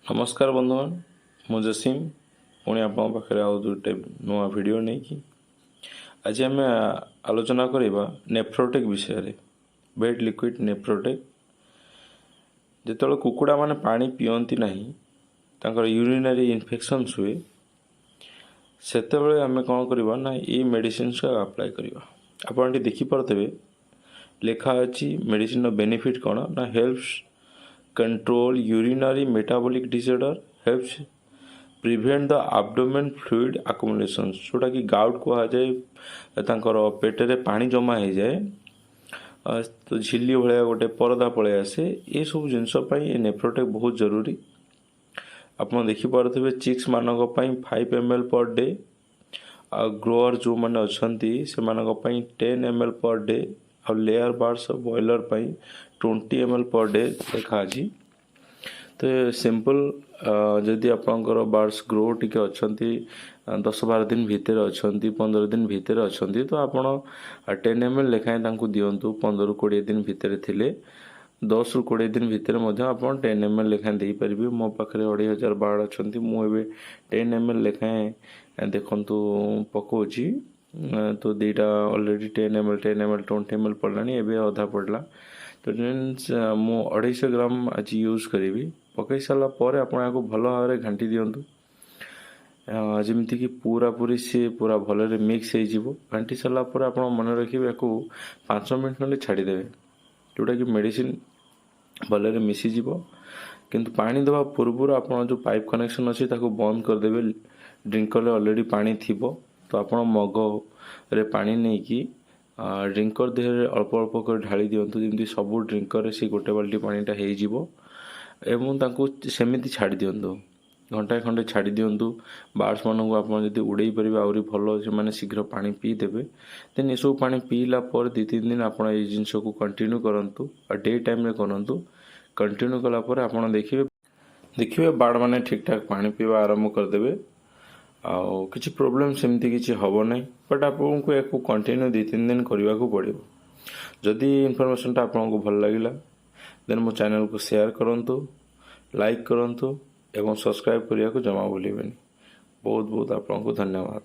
नमस्कार बंधुगण मु जसीम पुणी आप आउ दुटे नुआ वीडियो नहीं कि आज आम आलोचना करवा नेफ्रोटेक विषय वेट लिक्विड नेफ्रोटेक जो कुकुड़ा माने पानी पियंती नहीं तांकर यूरिनरी इन्फेक्शन हुए से आम कौन करवा ना ये मेडिसिन अप्लाई करवा आप देखिपे लिखा अच्छी मेडिसिन बेनिफिट कौन ना helps control urinary metabolic disorder helps prevent the abdomen fluid accumulation जोटा कि गाउट कह जाए पेटे पानी जमा हो जाए तो झिल्ली भाया गोटे परदा पलि आसे ये सब जिनपाई नेफ्रोटेक बहुत जरूरी आप देखिपे चिक्स मानक 5 ml पर डे आ ग्रोअर जो मैंने अच्छा से 10 ml पर डे और layer bars boiler 20 ml per day देखा तो सिंपल जदि आपंकर बार्स ग्रो टी अच्छा 10-12 दिन भितर अच्छा 15 दिन भितर अच्छा तो आप 10 ml लेखाएं दिंतु 15-20 दिन भितर थिले 10-20 दिन भितर आप 10 ml लेखाएं दे पारे मो पाखे 2500 बार्ड अच्छा मुझे 10 ml लेखाएं देखु पकाची तो दीटा ऑलरेडी 10 ml 20 ml पड़ला एवं अधा पड़ला तो मीन्स मु 250 ग्राम आज यूज करी पकई सारापर आप भल भाव घाटी दिंतु जमीती कि पूरा पूरी सी पूरा भल मिक्स हो घाटी सारापर आप मन रखिए 5 मिनट खंडे छाड़देवे जोटा कि मेडिसिन भल मिसीज किंतु पानी देवा पूर्व आप जो पाइप कनेक्शन अच्छी बंद करदे ड्रिंकर ऑलरेडी पानी थी तो आप मग रे पानी नहीं कि ड्रिंकर देह अल्प अल्प कर ढाली दिंतु जमी सब ड्रिंकर से गोटे बाल्टी पानीटा हो सेमती छाड़ी दिंतु घंटाए खंडे छाड़ी दिंतु बार्ड्स मानक आप उड़े पारे आहरी भल से शीघ्र पानी पीदेवे देन ये सब पानी पीला 2-3 दिन आप जिन को कंटिन्यू करूँ डे टाइम करूँ कंटिन्यू कलापर आप देखिए बार्ड मैंने ठीक ठाक पानी पीवा आरंभ करदे आउ किसी प्रोब्लेम सेमती किसी हम ना बट आपको या कंटिन्यू 2-3 दिन करने को पड़ो जदि इनफॉरमेशन आपको भल लगे देन मो चैनल को शेयर करूँ लाइक करूँ एवं सब्सक्राइब करने को जमा भूलें बहुत बहुत आपको धन्यवाद।